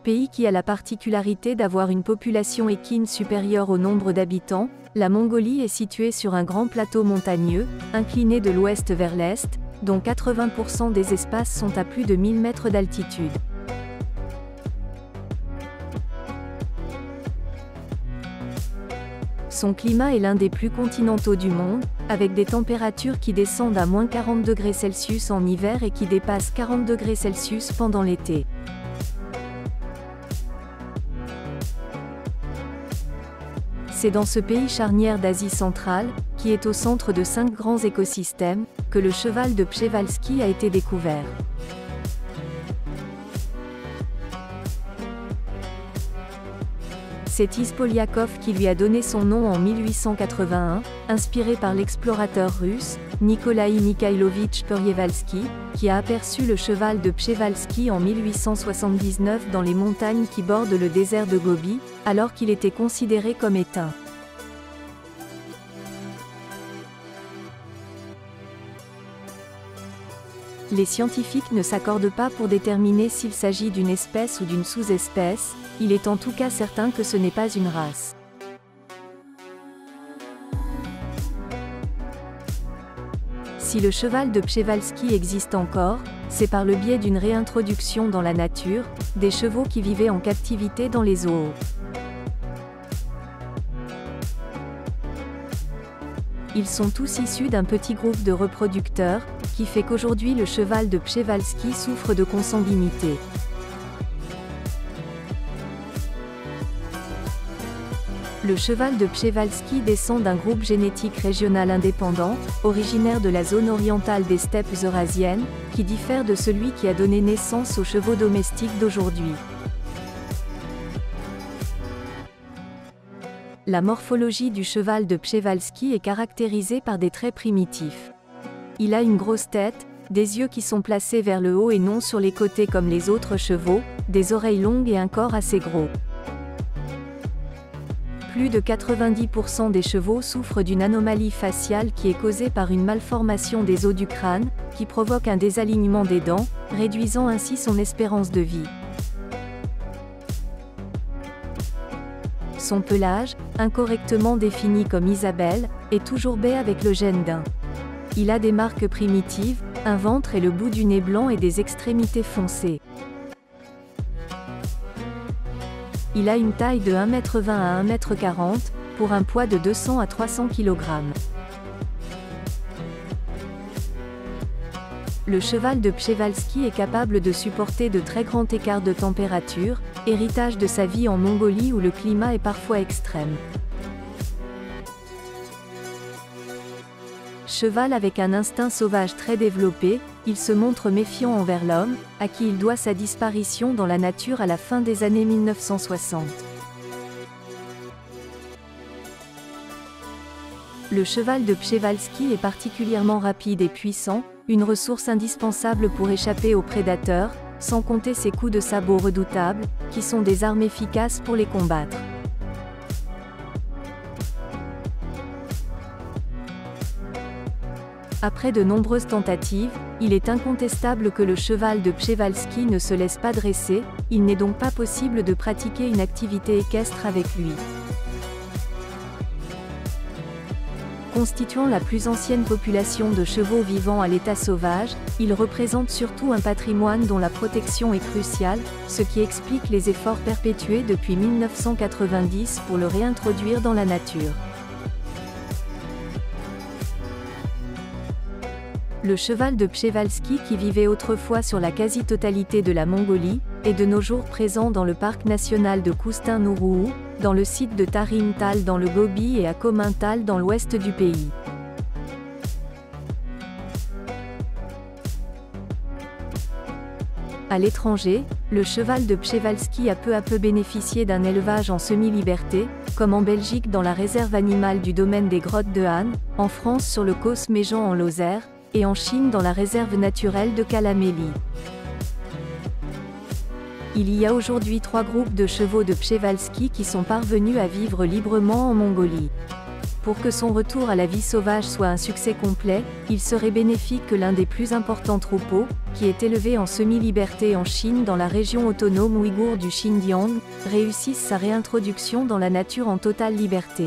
pays qui a la particularité d'avoir une population équine supérieure au nombre d'habitants, la Mongolie est située sur un grand plateau montagneux, incliné de l'ouest vers l'est, dont 80% des espaces sont à plus de 1000 mètres d'altitude. Son climat est l'un des plus continentaux du monde, avec des températures qui descendent à moins 40 degrés Celsius en hiver et qui dépassent 40 degrés Celsius pendant l'été. C'est dans ce pays charnière d'Asie centrale, qui est au centre de 5 grands écosystèmes, que le cheval de Przewalski a été découvert. C'est Ispoliakov qui lui a donné son nom en 1881, inspiré par l'explorateur russe, Nikolaï Mikhailovitch Przewalski, qui a aperçu le cheval de Przewalski en 1879 dans les montagnes qui bordent le désert de Gobi, alors qu'il était considéré comme éteint. Les scientifiques ne s'accordent pas pour déterminer s'il s'agit d'une espèce ou d'une sous-espèce, il est en tout cas certain que ce n'est pas une race. Si le cheval de Przewalski existe encore, c'est par le biais d'une réintroduction dans la nature, des chevaux qui vivaient en captivité dans les zoos. Ils sont tous issus d'un petit groupe de reproducteurs, qui fait qu'aujourd'hui le cheval de Przewalski souffre de consanguinité. Le cheval de Przewalski descend d'un groupe génétique régional indépendant, originaire de la zone orientale des steppes eurasiennes, qui diffère de celui qui a donné naissance aux chevaux domestiques d'aujourd'hui. La morphologie du cheval de Przewalski est caractérisée par des traits primitifs. Il a une grosse tête, des yeux qui sont placés vers le haut et non sur les côtés comme les autres chevaux, des oreilles longues et un corps assez gros. Plus de 90% des chevaux souffrent d'une anomalie faciale qui est causée par une malformation des os du crâne, qui provoque un désalignement des dents, réduisant ainsi son espérance de vie. Son pelage, incorrectement défini comme Isabelle, est toujours bai avec le gène daim. Il a des marques primitives, un ventre et le bout du nez blanc et des extrémités foncées. Il a une taille de 1,20 m à 1,40 m, pour un poids de 200 à 300 kg. Le cheval de Przewalski est capable de supporter de très grands écarts de température, héritage de sa vie en Mongolie où le climat est parfois extrême. Cheval avec un instinct sauvage très développé, il se montre méfiant envers l'homme, à qui il doit sa disparition dans la nature à la fin des années 1960. Le cheval de Przewalski est particulièrement rapide et puissant, une ressource indispensable pour échapper aux prédateurs, sans compter ses coups de sabot redoutables, qui sont des armes efficaces pour les combattre. Après de nombreuses tentatives, il est incontestable que le cheval de Przewalski ne se laisse pas dresser, il n'est donc pas possible de pratiquer une activité équestre avec lui. Constituant la plus ancienne population de chevaux vivant à l'état sauvage, il représente surtout un patrimoine dont la protection est cruciale, ce qui explique les efforts perpétués depuis 1990 pour le réintroduire dans la nature. Le cheval de Przewalski qui vivait autrefois sur la quasi-totalité de la Mongolie, est de nos jours présent dans le parc national de Koustin-Nourougou, dans le site de Tarim Tal dans le Gobi et à Komintal dans l'ouest du pays. À l'étranger, le cheval de Przewalski a peu à peu bénéficié d'un élevage en semi-liberté, comme en Belgique dans la réserve animale du domaine des Grottes de Han, en France sur le Causse Méjean en Lozère, et en Chine dans la réserve naturelle de Kalaméli. Il y a aujourd'hui 3 groupes de chevaux de Przewalski qui sont parvenus à vivre librement en Mongolie. Pour que son retour à la vie sauvage soit un succès complet, il serait bénéfique que l'un des plus importants troupeaux, qui est élevé en semi-liberté en Chine dans la région autonome ouïghour du Xinjiang, réussisse sa réintroduction dans la nature en totale liberté.